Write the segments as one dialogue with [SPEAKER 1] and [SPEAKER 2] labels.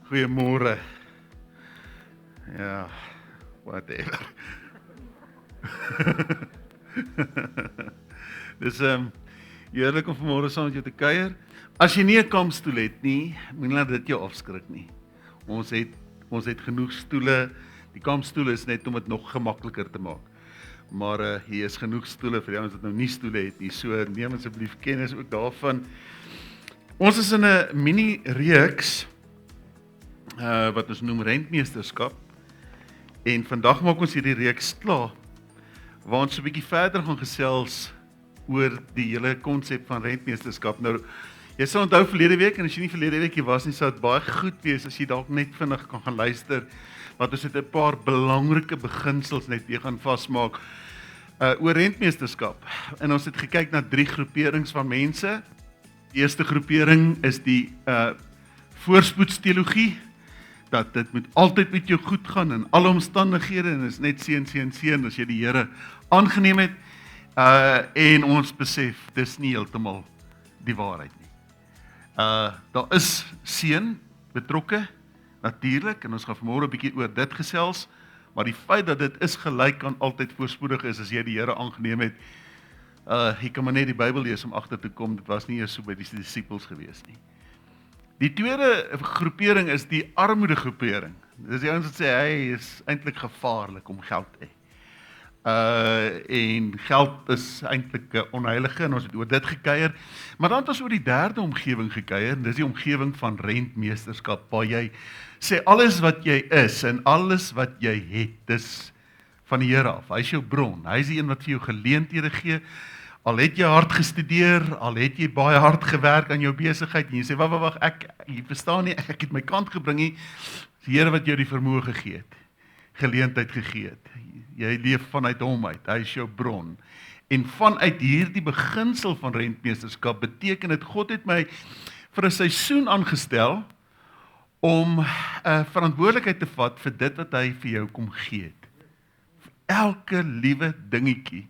[SPEAKER 1] Goeiemôre. Ja, whatever. Dis heerlik om vanmôre saam met jou te kuier. As jy nie 'n kampstoel het nie, moenie laat dit jou afskrik nie. Ons het genoeg stoele. Die kampstoel is net om dit nog gemakliker te maak. Maar hier is genoeg stoele vir die ouens wat nou nie stoele het nie. So neem asseblief kennis ook daarvan. Ons is in 'n mini reeks wat ons noem rentmeesterskap. En vandag maak ons hierdie reeks klaar, waar ons so 'n bietjie verder gaan gesels oor die hele konsep van rentmeesterskap. Nou, jy sal onthou verlede week, en as jy nie verlede week hier was nie, sou dit baie goed wees as jy dalk net vinnig kan gaan luister, want ons het 'n paar belangrike beginsels net weer gaan vasmaak oor rentmeesterskap. En ons het gekyk na 3 groeperings van mense. Die eerste groepering is die voorspoedsteologie, dat dit moet altyd met jou goed gaan in alle omstandighede en is net seën as jy die Here aangeneem het. En ons besef dis nie heeltemal die waarheid nie. Daar is seën betrokke natuurlik, en ons gaan vanmôre 'n bietjie oor dit gesels, maar die feit dat dit is gelyk aan altyd voorspoedig is as jy die Here aangeneem het. Jy kan maar net die Bybel lees om agter te kom, dit was nie eers so by die disippels gewees nie. Die tweede groepering is die armoede groepering. Dis die ouens wat sê hy is eintlik gevaarlik om geld te hê. En geld is eintlik onheilige, en ons het oor dit gekuier. Maar dan het ons oor die derde omgewing gekuier, en dis die omgewing van rentmeesterskap, waar jy sê alles wat jy is en alles wat jy het, dis van die Here af. Hy is jou bron. Hy is die een wat vir jou geleenthede gee. Al het jy hard gestudeer, al het jy baie hard gewerk aan jou besigheid, en jy sê, wag, jy verstaan nie, ek het my kant gebring nie, die Here wat jou die vermoë gegee het, geleentheid gegee het. Jy leef vanuit hom uit, hy is jou bron. En vanuit hierdie beginsel van rentmeesterskap beteken dit, God het my vir 'n seisoen aangestel om verantwoordelikheid te vat vir dit wat hy vir jou kom gee het. Vir elke liewe dingetjie.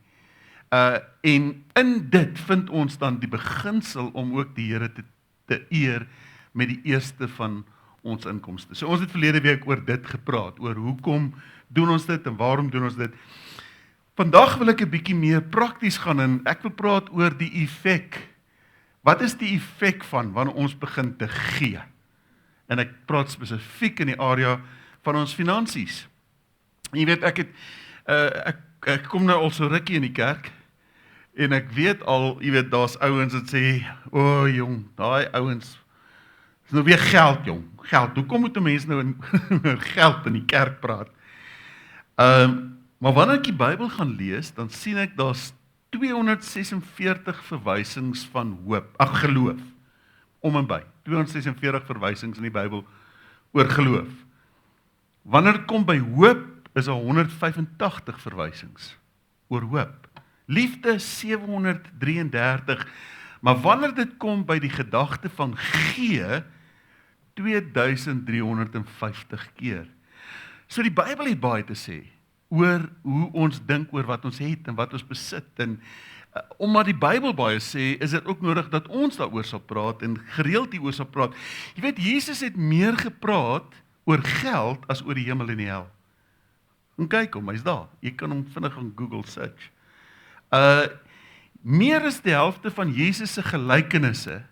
[SPEAKER 1] En in dit vind ons dan die beginsel om ook die Here te eer met die eerste van ons inkomste. So ons het verlede week oor dit gepraat, oor hoekom doen ons dit en waarom doen ons dit. Vandag wil ek 'n bietjie meer prakties gaan, en ek wil praat oor die effek. Wat is die effek van wanneer ons begin te gee? En ek praat spesifiek in die area van ons finansies. En jy weet, ek kom nou al so rukkie in die kerk, en ek weet al, jy weet, daar's ouens wat sê, o jong, daai ouens, is nou weer geld jong, geld, hoekom moet 'n mens nou oor geld in die kerk praat? Maar wanneer ek die Bybel gaan lees, dan sien ek daar's 246 verwysings van geloof, om en by, 246 verwysings in die Bybel oor geloof. Wanneer dit kom by hoop, is daar 185 verwysings oor hoop. Liefde 733, maar wanneer dit kom by die gedagte van gee, 2350 keer. So die Bybel het baie te sê oor hoe ons dink oor wat ons het en wat ons besit, en omdat die Bybel baie sê, is dit ook nodig dat ons daaroor sal praat en gereeld hieroor sal praat. Jy weet, Jesus het meer gepraat oor geld as oor die hemel en die hel. En kyk hom, hy's daar. Jy kan hom vinnig aan Google search. Meer as die helfte van Jesus se gelykenisse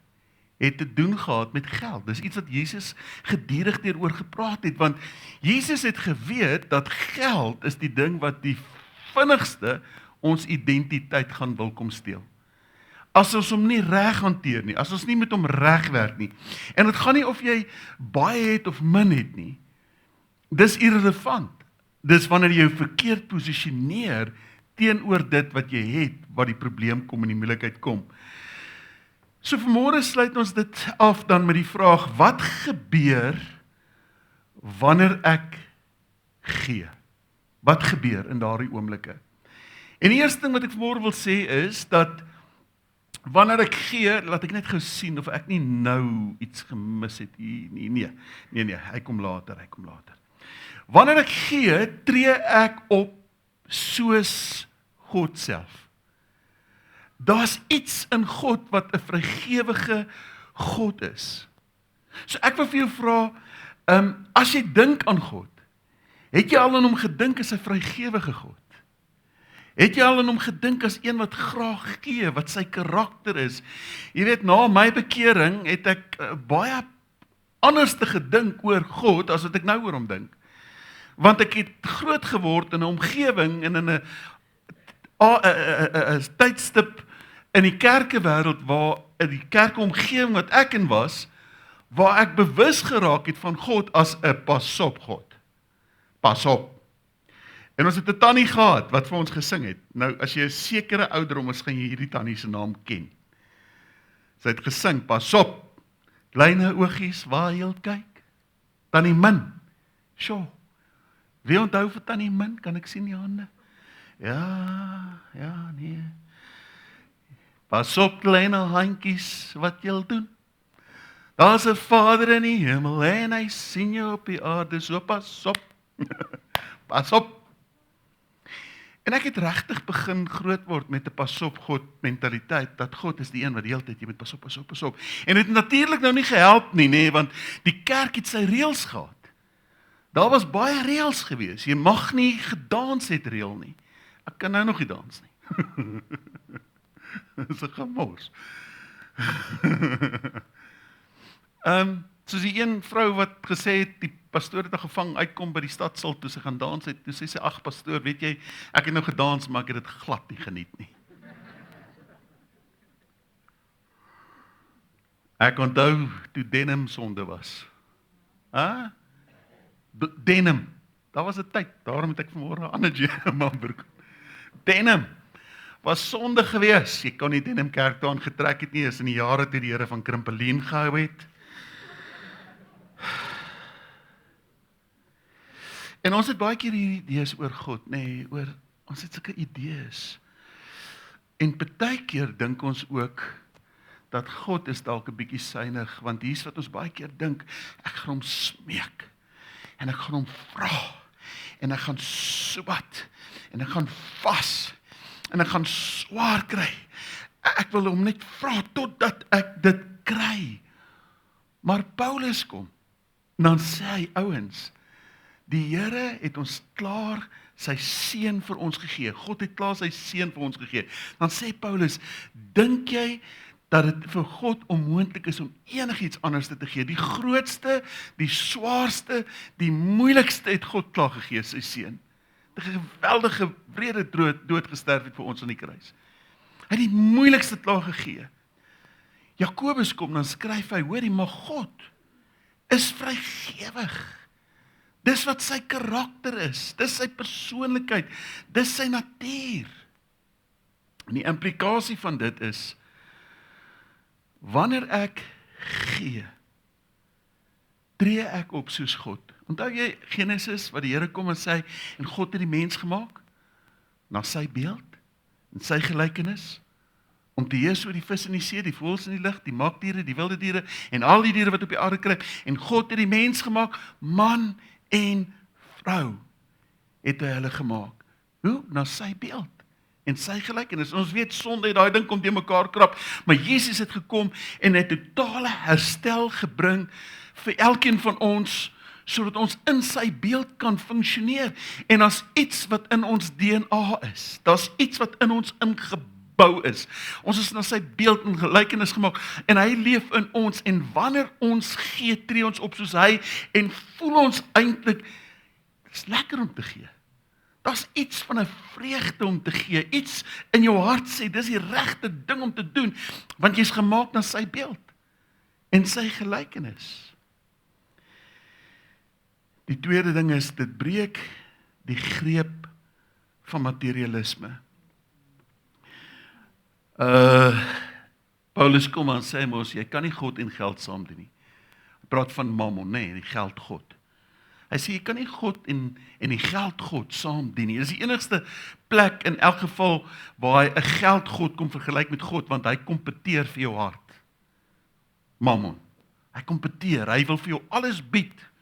[SPEAKER 1] het te doen gehad met geld. Dis iets wat Jesus gedurig daaroor gepraat het, want Jesus het geweet dat geld is die ding wat die vinnigste ons identiteit gaan wil kom steel. As ons hom nie reg hanteer nie, as ons nie met hom reg werk nie, en dit gaan nie of jy baie het of min het nie, dis irrelevant. Dis wanneer jy jou verkeerd posisioneer teenoor dit wat jy het, wat die probleem kom en die moeilikheid kom. So vanmôre sluit ons dit af dan met die vraag, wat gebeur wanneer ek gee? Wat gebeur in daardie oomblikke? En die eerste ding wat ek vanmôre wil sê is, dat wanneer ek gee, laat ek net gou sien of ek nie nou iets gemis het. Nee, hy kom later. Wanneer ek gee, tree ek op soos God self. Daar's iets in God wat 'n vrygewige God is. So ek wil vir jou vra, As jy dink aan God, het jy al aan hom gedink as 'n vrygewige God? Het jy al aan hom gedink as een wat graag gee, wat sy karakter is? Jy weet, na my bekering het ek baie anders te gedink oor God as wat ek nou oor hom dink. Want ek het groot geword in 'n omgewing en in 'n tydstip in die kerkewêreld waar in die kerkomgewing wat ek in was, waar ek bewus geraak het van God as 'n pasop God. Pasop. En ons het 'n tannie gehad wat vir ons gesing het. Nou as jy 'n sekere ouderdom is, gaan jy hierdie tannie se naam ken. Sy het gesing, pasop, kleine oogies waar jy kyk. Tannie Min. Sjoe. Wie onthou vir tannie Min? Kan ek sien die hande? Ja, nee. Pas op kleine handjies wat jy doen. Daar's 'n Vader in die hemel en hy sien jou op die aarde, so pas op. Pas op. En ek het regtig begin groot word met 'n pas op God mentaliteit, dat God is die een wat die hele tyd jy moet pas op, pas op, pas op. En dit het natuurlik nou nie gehelp nie, nê, want die kerk het sy reëls gehad. Daar was baie reëls gewees. Jy mag nie gedans het reël nie. Ek kan nou nog nie dans nie. Dis 'n gemors. Soos die een vrou wat gesê het, die pastoor het haar gevang uitkom by die stadsaal toe sy gaan dans het, toe sê sy, ag pastoor, weet jy, ek het nou gedans, maar ek het dit glad nie geniet nie. Ek onthou toe denim sonde was. Denim, daar was 'n tyd, daarom het ek vanmôre 'n ander jammerbroek. Denim was sonde gewees. Jy kon nie denim kerk toe aangetrek het nie, is in die jare toe die Here van Krimpelien gehou het. En ons het baie keer hierdie idees oor God, nê, ons het sulke idees. En partykeer dink ons ook dat God is dalk 'n bietjie suinig, want hier's wat ons baie keer dink, ek gaan hom smeek en ek gaan hom vra en ek gaan sobat en ek gaan vas en ek gaan swaar kry. Ek wil hom net vra totdat ek dit kry. Maar Paulus kom, dan sê hy, ouens, die Here het ons klaar sy seun vir ons gegee. God het klaar sy seun vir ons gegee. Dan sê Paulus, dink jy dat dit vir God onmoontlik is om enigiets anders te gee? Die grootste, die swaarste, die moeilikste het God klaar gegee, sy seun. Die geweldige wrede dood gesterf het vir ons aan die kruis. Hy het die moeilikste klaar gegee. Jakobus kom, dan skryf hy, hoorie, maar God is vrygewig. Dis wat sy karakter is, dis sy persoonlikheid, dis sy natuur. En die implikasie van dit is, wanneer ek gee, tree ek op soos God. Onthou jy Genesis, wat die Here kom en sê, en God het die mens gemaak, na sy beeld, en sy gelykenis, om te heers oor die vis in die see, die voëls in die lug, die makdiere, die wilde diere, en al die diere wat op die aarde kruip, en God het die mens gemaak, man en vrou, het hy hulle gemaak. Hoe? Na sy beeld, en sy gelykenis. Ons weet, sonde het daai ding kom teen mekaar krap, maar Jesus het gekom, en het totale herstel gebring, vir elkeen van ons, sodat ons in sy beeld kan funksioneer, en as iets wat in ons DNA is, daar's iets wat in ons ingebou is, ons is na sy beeld en gelykenis gemaak, en hy leef in ons, en wanneer ons gee, tree ons op soos hy, en voel ons eintlik, dit is lekker om te gee, daar's iets van 'n vreugde om te gee, iets in jou hart sê, dis die regte ding om te doen, want jy's gemaak na sy beeld, en sy gelykenis. Die tweede ding is, dit breek die greep van materialisme. Paulus kom en sê mos, jy kan nie God en geld saam doen nie. Hy praat van mammon, nee, die geld God. Hy sê, jy kan nie God en die geld God saam dien nie. Dit is die enigste plek in elk geval waar hy 'n geld God kom vergelyk met God, want hy kompeteer vir jou hart. Mammon. Hy kompeteer, hy wil vir jou alles bied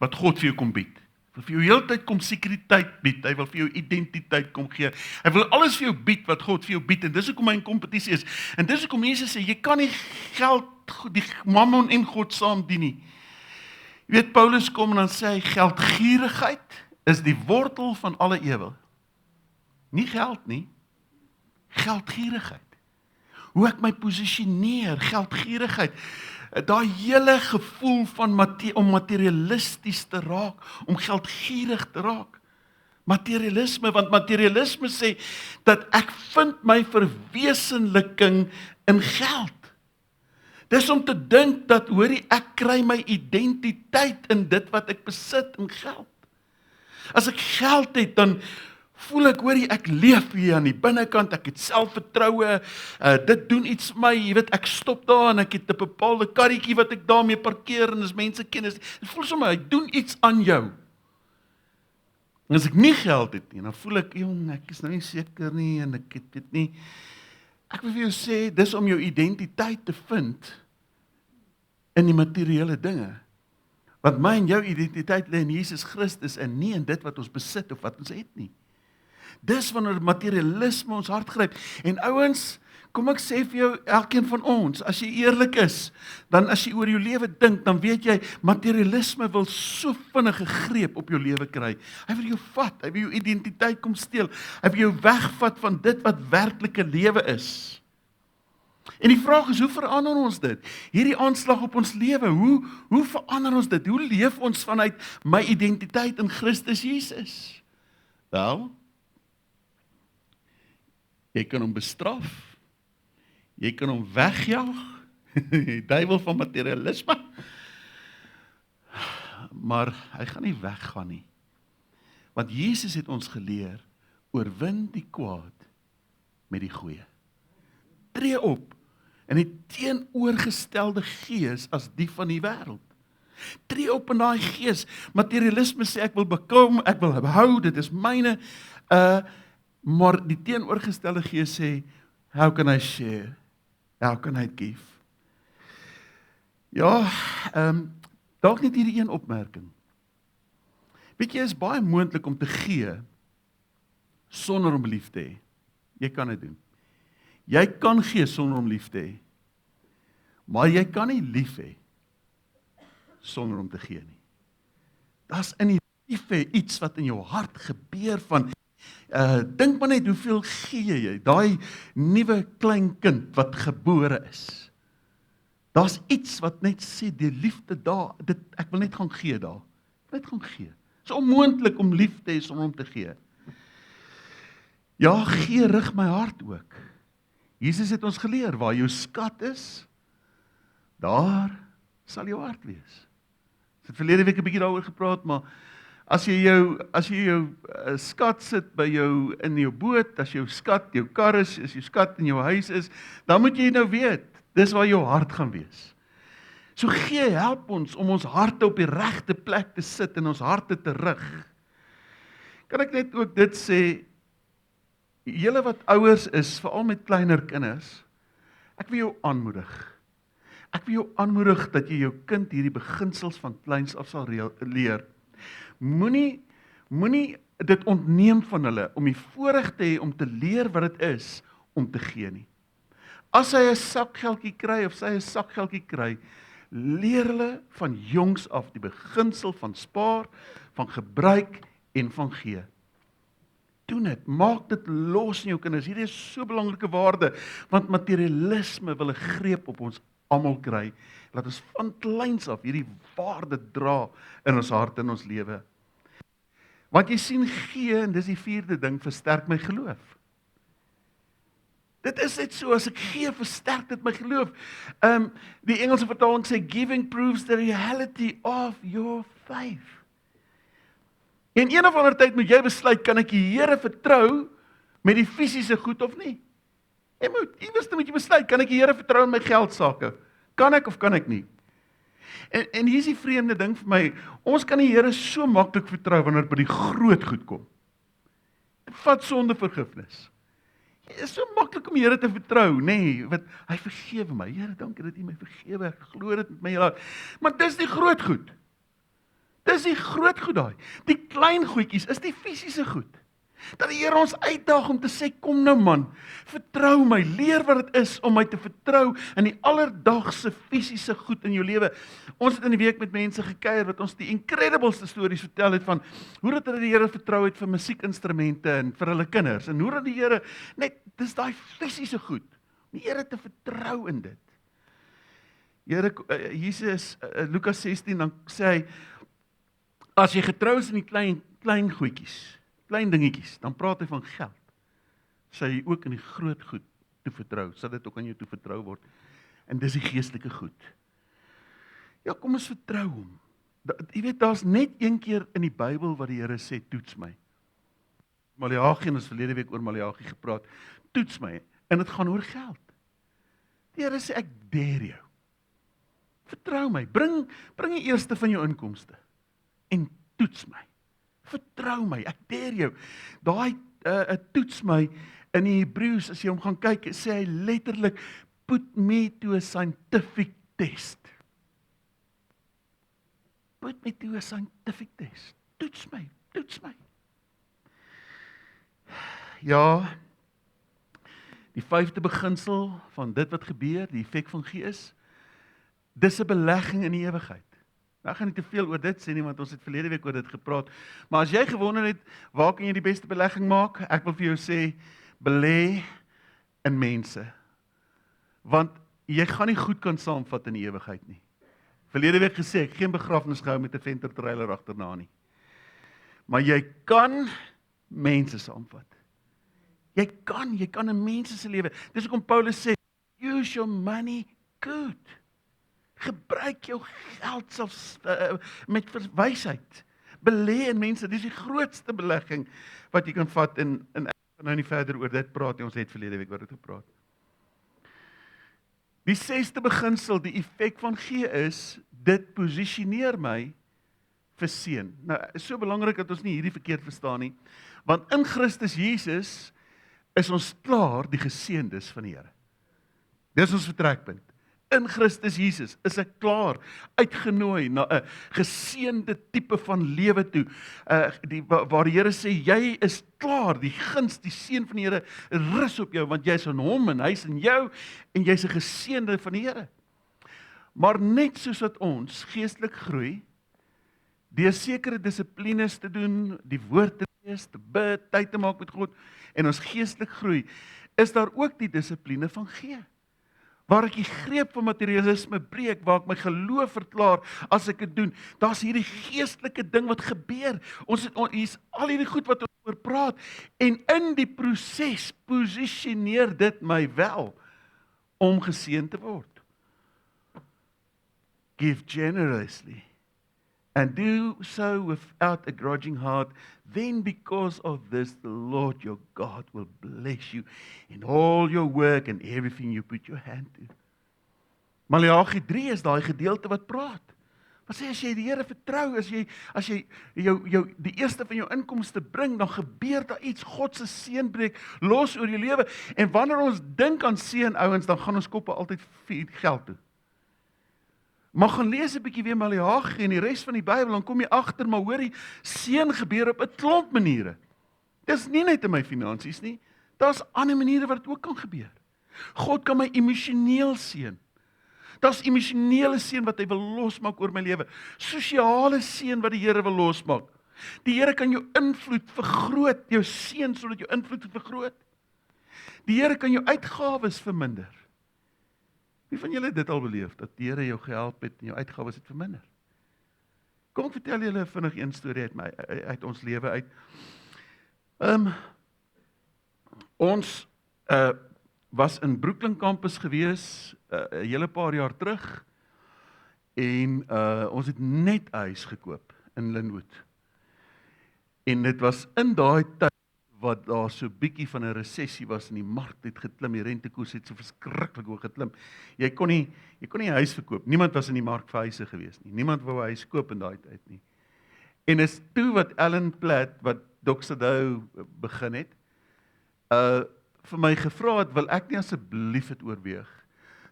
[SPEAKER 1] wat God vir jou kom bied. Hy wil vir jou heeltyd kom sekuriteit bied, hy wil vir jou identiteit kom gee, hy wil alles vir jou bied wat God vir jou bied, en dis hoekom hy in kompetisie is, en dis hoekom Jesus sê, jy kan nie geld, die mammon en God saam dien nie. Jy weet, Paulus kom en dan sê hy, geldgierigheid is die wortel van alle ewel. Nie geld nie, geldgierigheid. Hoe ek my posisioneer, geldgierigheid. Daai hele gevoel van om materialisties te raak, om geldgierig te raak. Materialisme, want materialisme sê dat ek vind my verwesenliking in geld. Dis om te dink dat, hoorie, ek kry my identiteit in dit wat ek besit in geld. As ek geld het, dan voel ek, hoorie, ek leef hier aan die binnekant, ek het selfvertroue, dit doen iets vir my, jy weet, ek stop daar en ek het 'n bepaalde karretjie wat ek daarmee parkeer en as mense ken, dit voel sommer, hy doen iets aan jou. En as ek nie geld het nie, dan voel ek, jong, ek is nou nie seker nie en ek weet nie. Ek wil vir jou sê, dis om jou identiteit te vind in die materiële dinge. Want my en jou identiteit lê in Jesus Christus en nie in dit wat ons besit of wat ons het nie. Dis wanneer materialisme ons hart gryp. En ouens, kom ek sê vir jou, elkeen van ons, as jy eerlik is, dan as jy oor jou lewe dink, dan weet jy, materialisme wil so vinnige greep op jou lewe kry. Hy wil jou vat, hy wil jou identiteit kom steel, hy wil jou wegvat van dit wat werklike lewe is. En die vraag is, hoe verander ons dit? Hierdie aanslag op ons lewe, hoe verander ons dit? Hoe leef ons vanuit my identiteit in Christus Jesus? Wel, jy kan hom bestraf, jy kan hom wegjaag, die duiwel van materialisme, maar hy gaan nie weggaan nie. Want Jesus het ons geleer, oorwin die kwaad met die goeie. Tree op in die teenoorgestelde gees as die van die wêreld. Tree op in daai gees. Materialisme sê ek wil bekom, ek wil behou, dit is myne, maar die teenoorgestelde gees sê, how can I share? How can I give? Ja, dalk net hierdie een opmerking. Weet jy, is baie moontlik om te gee sonder om lief te hê. Jy kan dit doen. Jy kan gee sonder om lief te hê. Maar jy kan nie lief hê sonder om te gee nie. Daar's in die lief hê iets wat in jou hart gebeur van, dink maar net hoeveel gee jy, daai nuwe klein kind wat gebore is. Daar's iets wat net sê, die liefde daar, ek wil net gaan gee daar. Net gaan gee. Dit is onmoontlik om lief te hê sonder om te gee. Ja, gee rig my hart ook. Jesus het ons geleer, waar jou skat is, daar sal jou hart wees. Ek het verlede week 'n bietjie daaroor gepraat, maar as jy jou skat sit by jou in jou boot, as jou skat, jou kar is, as jou skat in jou huis is, dan moet jy nou weet, dis waar jou hart gaan wees. So gee help ons om ons harte op die regte plek te sit en ons harte te rig. Kan ek net ook dit sê, julle wat ouers is, veral met kleiner kinders, ek wil jou aanmoedig. Ek wil jou aanmoedig dat jy jou kind hierdie beginsels van kleins af sal leer. Moenie dit ontneem van hulle om die voorreg te hê om te leer wat dit is om te gee nie. As hy 'n sakgeldjie kry of sy 'n sakgeldjie kry, leer hulle van jongs af die beginsel van spaar, van gebruik en van gee. Doen dit, maak dit los in jou kinders. Hierdie is so belangrike waarde, want materialisme wil 'n greep op ons almal kry. Laat ons van kleins af hierdie waarde dra in ons hart en ons lewe. Want jy sien, gee, en dis die 4de ding, versterk my geloof. Dit is net so, as ek gee, versterk dit my geloof. Die Engelse vertaling sê, giving proves the reality of your faith. En een of ander tyd moet jy besluit, kan ek die Here vertrou met die fisiese goed of nie? Iewers moet jy besluit, kan ek die Here vertrou in my geldsake? Kan ek of kan ek nie? En hier is die vreemde ding vir my, ons kan die Here so maklik vertrou wanneer dit by die groot goed kom. Vat sondevergifnis. Dit is so maklik om die Here te vertrou, nee, want hy vergewe my. Here, dankie dat U my vergewe, ek glo dit met my hele hart. Maar dis die groot goed. Dis die groot goed daai. Die klein goedjies is die fisiese goed. Dat die Here ons uitdaag om te sê, kom nou man, vertrou my, leer wat dit is om my te vertrou in die alledaagse fisiese goed in jou lewe. Ons het in die week met mense gekuier wat ons die incredibleste stories vertel het van hoe dat hulle die Here vertrou het vir musiekinstrumente en vir hulle kinders, en hoe dat die Here, net, dis daai fisiese goed, die Here te vertrou in dit. Here, Jesus, Lukas 16, dan sê hy, as jy getrou is in die klein goedjies, klein dingetjies, dan praat hy van geld. Sê hy ook in die groot goed toe vertrou, sal dit ook aan jou toe vertrou word. En dis die geestelike goed. Ja, kom ons vertrou hom. Jy weet, daar's net een keer in die Bybel wat die Here sê, toets my. Maleagi, en ons verlede week oor Maleagi gepraat, toets my, en dit gaan oor geld. Die Here sê, ek dare jou. Vertrou my, bring die eerste van jou inkomste, en toets my. Vertrou my, ek dare jou. Daai toets my, in die Hebreëus, as jy hom gaan kyk, sê hy letterlik, put me to a scientific test. Put me to a scientific test. Toets my, toets my. Ja, die 5de beginsel van dit wat gebeur, die effek van gees, dis 'n belegging in die ewigheid. Nou, ek gaan nie te veel oor dit sê nie, want ons het verlede week oor dit gepraat. Maar as jy gewonder het, waar kan jy die beste belegging maak? Ek wil vir jou sê, belê in mense. Want jy gaan nie goed kan saamvat in die ewigheid nie. Verlede week gesê, ek geen begrafnis gehou met 'n ventertrailer agterna nie. Maar jy kan mense saamvat. Jy kan 'n mense se lewe. Dis hoekom Paulus sê, use your money good. Gebruik jou geld selfs met wysheid. Belê in mense, dis die grootste belegging wat jy kan vat, en ek gaan nou nie verder oor dit praat nie, ons het verlede week oor dit gepraat. Die 6de beginsel, die effek van gee is, dit posisioneer my vir seën. Nou, is so belangrik dat ons nie hierdie verkeerd verstaan nie, want in Christus Jesus is ons klaar die geseëndes van die Here. Dis ons vertrekpunt. In Christus Jesus is ek klaar uitgenooi na 'n geseënde tipe van lewe toe, waar die Here sê, jy is klaar, die guns, die seën van die Here rus op jou, want jy is in hom en hy is in jou, en jy is 'n geseënde van die Here. Maar net soos wat ons geestelik groei, deur sekere dissiplines te doen, die woord te lees, te bid, tyd te maak met God, en ons geestelik groei, is daar ook die dissipline van gee. Waar ek die greep van materialisme breek, waar ek my geloof verklaar as ek dit doen. Daar's hierdie geestelike ding wat gebeur. Hier's al hierdie goed wat ons oor praat, en in die proses posisioneer dit my wel om geseën te word. Give generously, and do so without a grudging heart, then because of this the Lord your God will bless you in all your work and everything you put your hand to. Maleagi 3 is daai gedeelte wat praat. Wat sê, as jy die Here vertrou, as jy die eerste van jou inkomste bring, dan gebeur daar iets, God se seën breek los oor jou lewe, en wanneer ons dink aan seën, ouens, dan gaan ons koppe altyd vir geld toe. Maar gaan lees 'n bietjie weer Maleagi en die res van die Bybel, dan kom jy agter, maar hoorie, seën gebeur op 'n klomp maniere. Dis nie net in my finansies nie, daar's ander maniere wat dit ook kan gebeur. God kan my emosioneel seën. Daar's emosionele seën wat hy wil losmaak oor my lewe. Sosiale seën wat die Here wil losmaak. Die Here kan jou invloed vergroot, jou seën sodat jou invloed vergroot. Die Here kan jou uitgawes verminder. Wie van julle het dit al beleef, dat die Here jou gehelp het en jou uitgawes het verminder? Kom ek vertel julle vinnig een storie uit ons lewe uit. Ons was in Brooklyn campus gewees, 'n hele paar jaar terug, en ons het net 'n huis gekoop in Linwood. En dit was in daai tyd wat daar so bietjie van 'n resessie was en die mark het geklim, die rentekoers het so verskriklik hoog geklim. Jy kon nie 'n huis verkoop. Niemand was in die mark vir huise gewees nie. Niemand wou 'n huis koop in daai tyd nie. En is toe wat Alan Platt, wat Doc Sadou begin het, vir my gevra het, wil ek nie asseblief het oorweeg.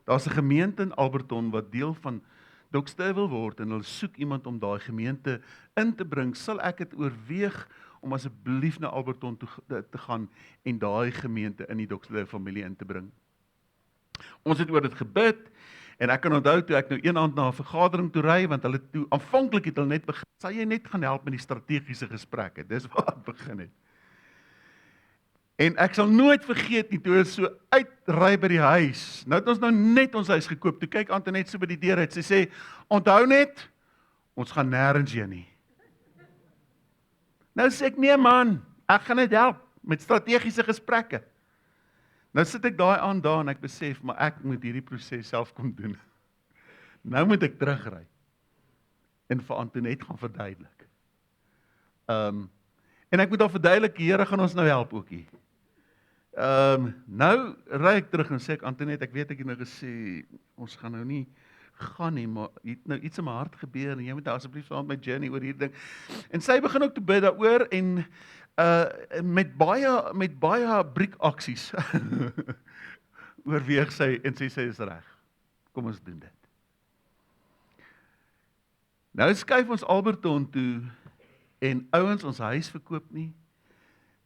[SPEAKER 1] Daar's 'n gemeente in Alberton wat deel van Doc Sadou wil word, en hulle soek iemand om daai gemeente in te bring. Sal ek het oorweeg om asseblief na Alberton te gaan en daai gemeente in die Doxley familie in te bring. Ons het oor dit gebid, en ek kan onthou toe ek nou een aand na 'n vergadering toe ry, want hulle toe, aanvanklik het hulle net begin, sal jy net gaan help met die strategiese gesprekke, dis waar het begin het. En ek sal nooit vergeet nie, toe ons so uitry by die huis, nou het ons nou net ons huis gekoop, toe kyk Antoinette so by die deur uit, sy sê, onthou net, ons gaan nêrens heen nie. Nou sê ek, nee man, ek gaan net help met strategiese gesprekke. Nou sit ek daai aand daar en ek besef, maar ek moet hierdie proses self kom doen. Nou moet ek terugry en vir Antoinette gaan verduidelik. En ek moet daar verduidelik, die Here gaan ons nou help ookie. Nou ry ek terug en sê ek, Antoinette, ek weet ek het nou gesê, ons gaan nou nie gaan nie, maar het nou iets in my hart gebeur en jy moet asseblief saam met my journey oor hierdie ding. En sy begin ook te bid daaroor en met baie briekaksies oorweeg sy en sê sy is reg. Kom ons doen dit. Nou skuif ons Alberton toe en ouens, ons huis verkoop nie.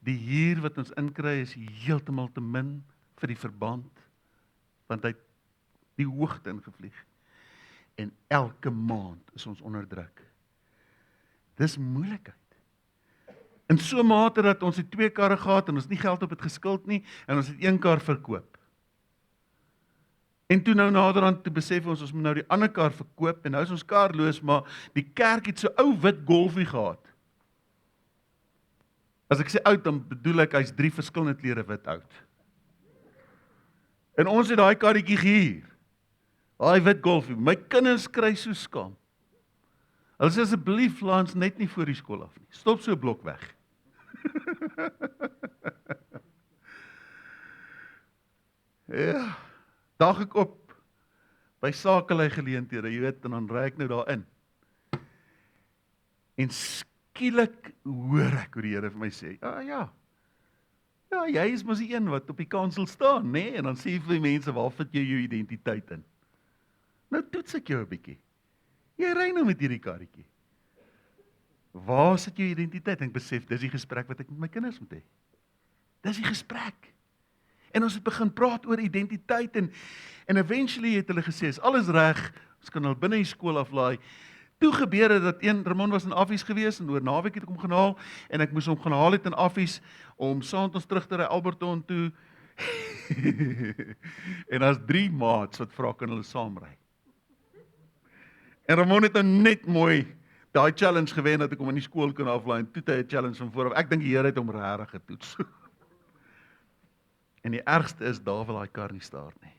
[SPEAKER 1] Die huur wat ons inkry is heeltemal te min vir die verband, want hy het die hoogte ingevlieg. En elke maand is ons onder druk. Dis moeilikheid. In so mate dat ons het 2 karre gehad en ons nie geld op het geskuld nie en ons het 1 kar verkoop. En toe nou naderhand toe besef ons moet nou die ander kar verkoop en nou is ons karloos, maar die kerk het so ou wit Golfie gehad. As ek sê oud, dan bedoel ek hy's 3 verskillende kleure wit oud. En ons het daai karretjie gehuur. Daai wit Golfie, my kinders kry so skaam. Hulle sê asseblief Lans net nie voor die skool af nie. Stop so 'n blok weg. Ja, daag ek op by sakelei geleenthede, jy weet, en dan ry ek nou daarin. En skielik hoor ek hoe die Here vir my sê, ja, jy is mos die een wat op die kansel staan, nee? En dan sê jy vir die mense, waar vind jy jou identiteit in? Nou toets ek jou 'n bietjie. Jy ry nou met hierdie karretjie. Waar sit jou identiteit? En ek besef, dis die gesprek wat ek met my kinders moet hê. Dis die gesprek. En ons het begin praat oor identiteit en eventually het hulle gesê, is alles reg, ons kan hulle binne die skool aflaai. Toe gebeur het dat Ramon was in Affies gewees en oor naweek het ek hom gaan haal en ek moes hom gaan haal het in Affies om saand ons terug te ry Alberton toe. En daar's 3 maats wat vra kan hulle saam ry. En Ramon het net mooi daai challenge gewen dat ek hom in die skool kon aflaai en toe het hy 'n challenge van vooraf. Ek dink die Here het hom regtig getoets. En die ergste is, daar wil daai kar nie staar nie.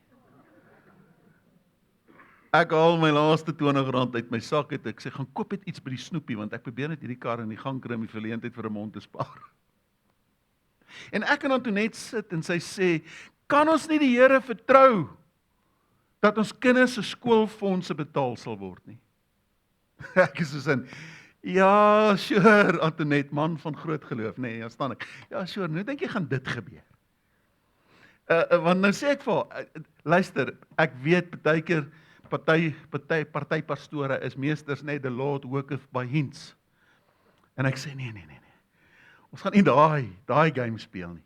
[SPEAKER 1] Ek haal my laaste R20 uit my sak het, ek sê, gaan koop net iets by die snoepie, want ek probeer net hierdie kar in die gang kry om die verleentheid vir 'n mond te spaar. En ek kan dan toe net sit en sy sê, kan ons nie die Here vertrou, dat ons kinders se skoolfondse betaal sal word nie? Ek is soos in, ja, sure, Antoinette, man van groot geloof, nee, ja, staan ek, ja, sure, nou dink jy gaan dit gebeur. Want nou sê ek vir haar, luister, ek weet partykeer party pastore is meesters net the Lord worketh by hints. En ek sê nee. Ons gaan nie daai game speel nie.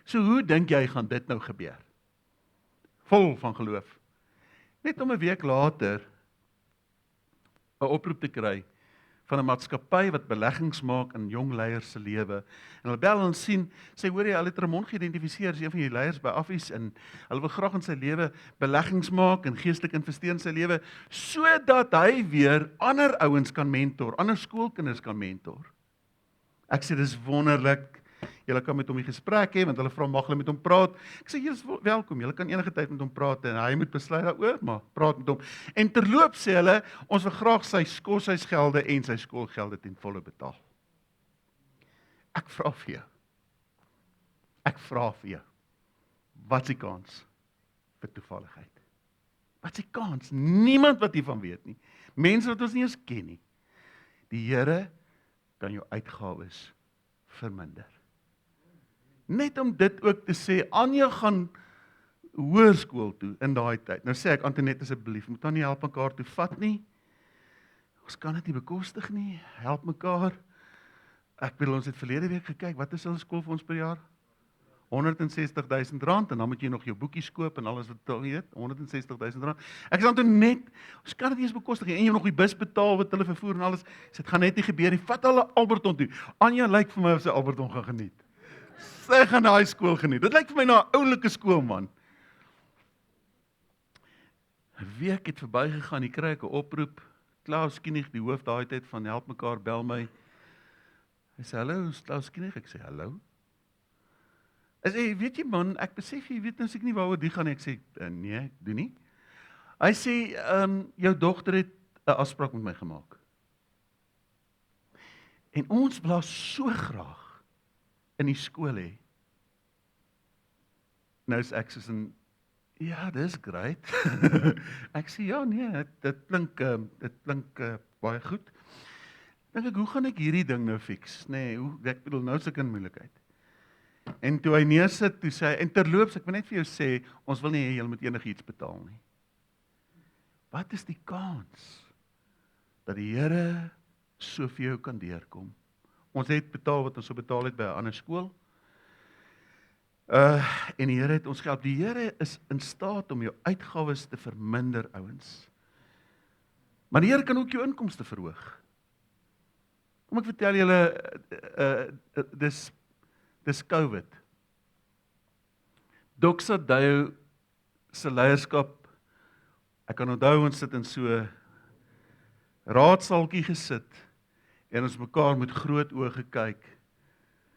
[SPEAKER 1] So hoe dink jy gaan dit nou gebeur? Vol van geloof. Net om 'n week later 'n oproep te kry van 'n maatskappy wat beleggings maak in jong leiers se lewe. En hulle bel ons sien, sê hoor jy, hulle het Ramon geïdentifiseer as een van die leiers by Affies en hulle wil graag in sy lewe beleggings maak en geestelik investeer in sy lewe sodat hy weer ander ouens kan mentor, ander skoolkinders kan mentor. Ek sê dis wonderlik. Julle kan met hom 'n gesprek hê want hulle vra mag hulle met hom praat. Ek sê julle is welkom. Julle kan enige tyd met hom praat en hy moet besluit daaroor, maar praat met hom. En terloop sê hulle, ons wil graag sy koshuisgelde en sy skoolgelde ten volle betaal. Ek vra vir jou. Wat is die kans vir toevalligheid? Wat is die kans? Niemand wat hiervan weet nie. Mense wat ons nie eens ken nie. Die Here kan jou uitgawes verminder. Net om dit ook te sê, Anja gaan hoërskool toe in daai tyd. Nou sê ek, Antoinette, asseblief, moet dan nie help mekaar toe vat nie. Ons kan dit nie bekostig nie, help mekaar. ek bedoel ons het verlede week gekyk, wat is hulle skoolfonds per jaar? R160,000 en dan moet jy nog jou boekies koop en alles wat jy weet, R160,000. Ek sê dan toe net, ons kan dit nie eens bekostig nie, en jy nog die bus betaal wat hulle vervoer en alles, sê dit gaan net nie gebeur nie, vat hulle Alberton toe. Anja lyk vir my of sy Alberton gaan geniet. Sy gaan daai skool geniet. Dit lyk vir my na 'n oulike skool, man. 'n Week het verbygegaan, hier kry ek 'n oproep. Klaus Kienig, die hoof daai tyd van Help Mekaar, bel my. Hy sê, hallo, Klaus Kienig. Ek sê, hallo. Hy sê, weet jy man, ek besef jy weet nou seker nie waaroor die gaan nie. Ek sê, nee, ek doen nie. Hy sê, jou dogter het 'n afspraak met my gemaak. En ons wil haar so graag in die skool hê. Nou is ek soos in, ja, dis great. Ek sê, ja, nee, dit klink baie goed. Dink ek, hoe gaan ek hierdie ding nou fix? Nee, ek bedoel, nou is ek in moeilikheid. En toe hy neersit, toe sê hy, en terloops, ek wil net vir jou sê, ons wil nie hê julle moet enigiets betaal nie. Wat is die kans dat die Here so vir jou kan deurkom? Ons het betaal wat ons so betaal het by 'n ander skool. En die Here het ons gehelp. Die Here is in staat om jou uitgawes te verminder, ouens. Maar die Here kan ook jou inkomste verhoog. Kom ek vertel julle, dis COVID. Doxa Deo se leierskap, ek kan onthou ons sit in so raadsaltjie gesit en ons mekaar met groot oë gekyk,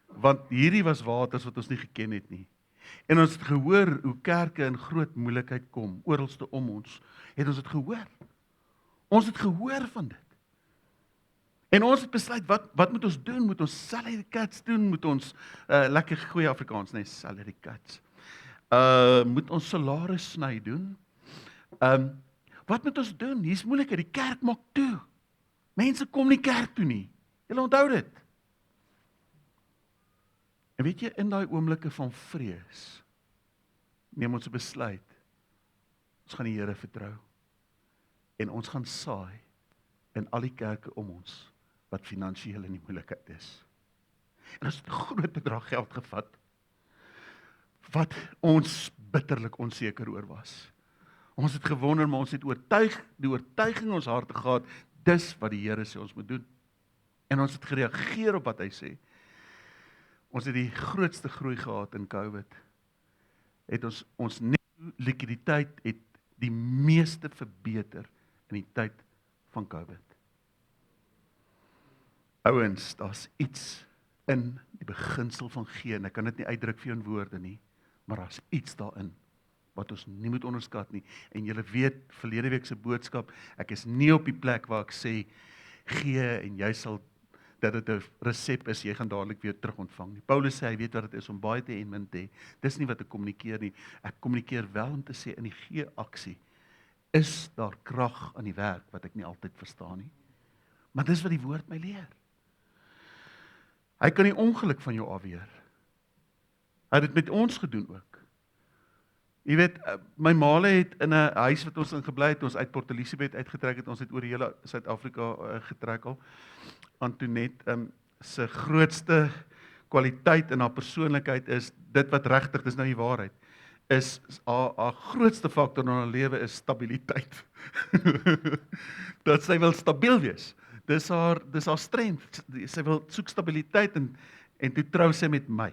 [SPEAKER 1] want hierdie was waters wat ons nie geken het nie. En ons het gehoor hoe kerke in groot moeilikheid kom, oralste om ons, het ons dit gehoor. Ons het gehoor van dit. En ons het besluit, wat moet ons doen? Moet ons salary cuts doen? Moet ons, lekker goeie Afrikaans, nee, salary cuts. Moet ons salaris sny doen? Wat moet ons doen? Hier is moeilikheid, die kerk maak toe. Mense kom nie kerk toe nie. Julle onthou dit. En weet jy, in daai oomblikke van vrees, neem ons 'n besluit. Ons gaan die Here vertrou. En ons gaan saai in al die kerke om ons, wat finansiëel in die moeilikheid is. En ons het 'n groot bedrag geld gevat, wat ons bitterlik onseker oor was. Ons het gewonder, maar ons het die oortuiging in ons harte gehad, dis wat die Here sê ons moet doen. En ons het gereageer op wat hy sê. Ons het die grootste groei gehad in COVID. Het ons netto likwiditeit het die meeste verbeter in die tyd van COVID. Ouens, daar's iets in die beginsel van gee, en ek kan dit nie uitdruk vir jou in woorde nie, maar daar's iets daarin wat ons nie moet onderskat nie. En julle weet, verlede week se boodskap, ek is nie op die plek waar ek sê, gee en jy sal, dat dit 'n resep is, jy gaan dadelik weer terug ontvang nie. Paulus sê, hy weet wat dit is om baie te hê en min te hê. Dis nie wat ek kommunikeer nie. Ek kommunikeer wel om te sê, in die gee aksie, is daar krag aan die werk, wat ek nie altyd verstaan nie. Maar dis wat die woord my leer. Hy kan die ongeluk van jou afweer. Hy het dit met ons gedoen ook. Jy weet, my maale het in 'n huis wat ons in gebly het, ons uit Port Elizabeth uitgetrek het, ons het oor die hele Suid-Afrika getrek al. Antoinette se grootste kwaliteit in haar persoonlikheid is, dit wat regtig, dis nou die waarheid, is haar grootste faktor in haar lewe is stabiliteit. Dat sy wil stabiel wees. Dis haar strength. Sy wil soek stabiliteit en toe trou sy met my.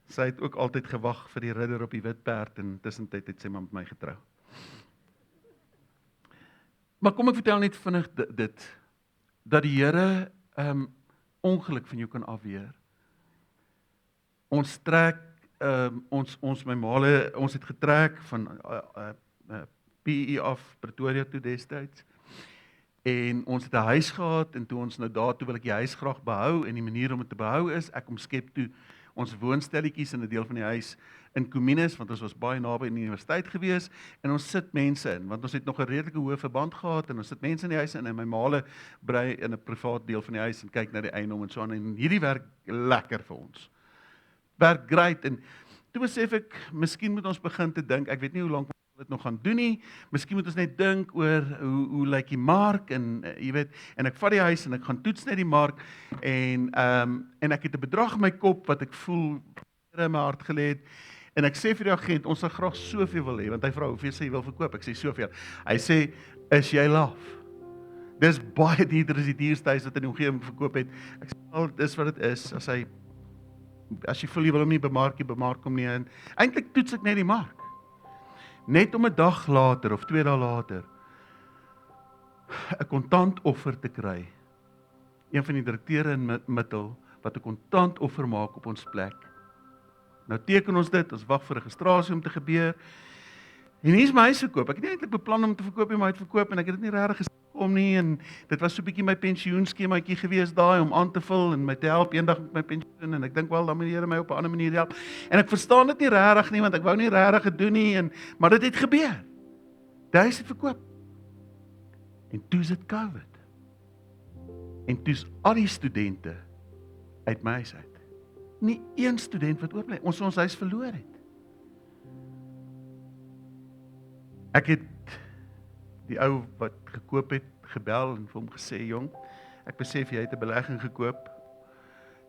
[SPEAKER 1] Sy het ook altyd gewag vir die ridder op die wit perd en tussentyd het sy maar met my getrou. Maar kom ek vertel net vinnig dit, dat die Here ongeluk van jou kan afweer. Ons trek, my maale, ons het getrek van PE af Pretoria toe destyds, en ons het 'n huis gehad, en toe ons nou daartoe wil ek die huis graag behou, en die manier om dit te behou is, ek omskep toe ons woonstelletjies in 'n deel van die huis in Comines, want ons was baie naby aan die universiteit gewees, en ons sit mense in, want ons het nog 'n redelike hoë verband gehad, en ons sit mense in die huis in, en my maale brei in 'n privaat deel van die huis, en kyk na die eiendom en so aan, en hierdie werk lekker vir ons. Werk great, en toe besef ek, miskien moet ons begin te dink, ek weet nie hoe lank dit nog gaan doen nie. Miskien moet ons net dink oor hoe lyk die mark en jy weet, en ek vat die huis en ek gaan toets net die mark en ek het 'n bedrag in my kop wat ek voel in my hart gelê het. En ek sê vir die agent, ons sal graag soveel wil hê, want hy vra hoeveel sê jy wil verkoop. Ek sê soveel. Hy sê, is jy laf? Dis baie duurder as die duurste huis wat in die omgewing verkoop het. Ek sê, al dis wat dit is. As jy voel jy wil hom nie bemark hom nie. En eintlik toets ek net die mark. Net om 'n dag later of 2 dae later 'n kontantoffer te kry. Een van die direkteure in Mittel wat 'n kontantoffer maak op ons plek. Nou teken ons dit, ons wag vir registrasie om te gebeur. En hier is my huis verkoop. Ek het nie eintlik beplan om te verkoop nie, maar hy het verkoop en ek het dit nie regtig gesien om nie en dit was so 'n bietjie my pensioenskemaatjie gewees daai om aan te vul en my te help eendag met my pensioen en ek dink wel dan moet die Here my op 'n ander manier help. En ek verstaan dit nie regtig nie want ek wou nie regtig dit doen nie maar dit het gebeur. Die huis het verkoop. En toe is dit COVID. En toe is al die studente uit my huis uit. Nie een student wat oop bly. Ons huis verloor het. Ek het die ou wat gekoop het, gebel en vir hom gesê, jong, ek besef jy het 'n belegging gekoop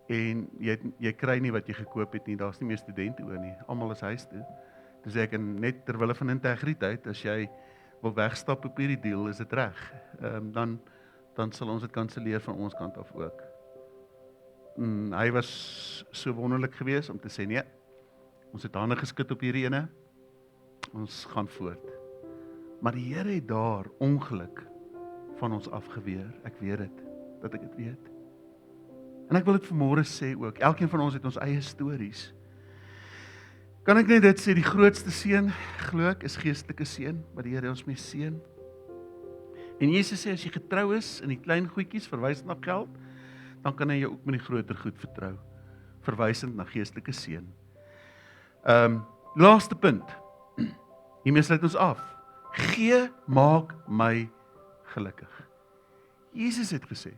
[SPEAKER 1] en jy kry nie wat jy gekoop het nie, daar's nie meer studente oor nie, almal is huis toe. Toe sê ek, net terwille van integriteit, as jy wil wegstap op hierdie deal, is dit reg. Dan sal ons dit kanselleer van ons kant af ook. Hy was so wonderlik geweest om te sê, nee, ons het hande geskit op hierdie ene, ons gaan voort. Maar die Here het daar ongeluk van ons afgeweer. Ek weet dit, dat ek dit weet. En ek wil dit vanmôre sê ook, elkeen van ons het ons eie stories. Kan ek net dit sê, die grootste seën, glo ek, is geestelike seën, wat die Here ons mee seën. En Jesus sê, as jy getrou is in die klein goedjies, verwysend na geld, dan kan hy jou ook met die groter goed vertrou, verwysend na geestelike seën. Laaste punt, hiermee sluit ons af. Gee maak my gelukkig. Jesus het gesê,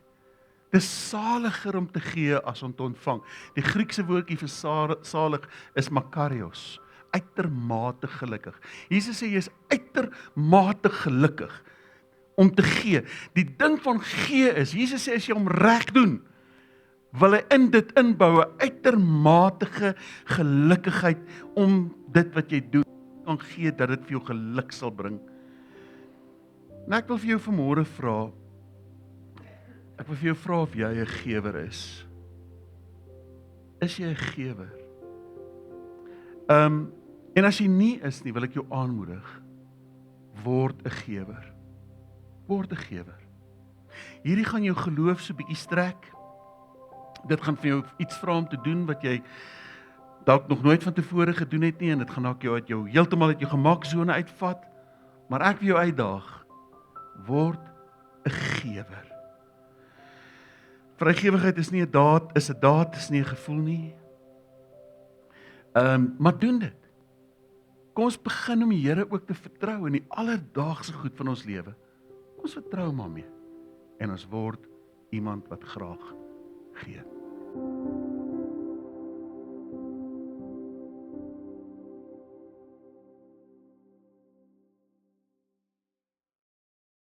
[SPEAKER 1] dis saliger om te gee as om te ontvang. Die Griekse woordjie vir salig is makarios, uitermate gelukkig. Jesus sê, jy is uitermate gelukkig om te gee. Die ding van gee is, Jesus sê, as jy hom reg doen, wil hy in dit inbou, 'n uitermate gelukkigheid om dit wat jy doen, kan gee, dat dit vir jou geluk sal bring. En ek wil vir jou vanmôre vra, of jy 'n gewer is. Is jy 'n gewer? En as jy nie is nie, wil ek jou aanmoedig, word 'n gewer. Word 'n gewer. Hierdie gaan jou geloof so bietjie strek. Dit gaan vir jou iets vra om te doen wat jy dalk nog nooit van tevore gedoen het nie, en dit gaan dalk jou heeltemal uit jou gemaksone uitvat, maar ek wil jou uitdaag, word 'n gewer. Vrygewigheid is nie 'n daad, is 'n daad, is nie 'n gevoel nie. Maar doen dit. Kom ons begin om die Here ook te vertrou in die alledaagse goed van ons lewe. Kom ons vertrou hom daarmee. En ons word iemand wat graag gee.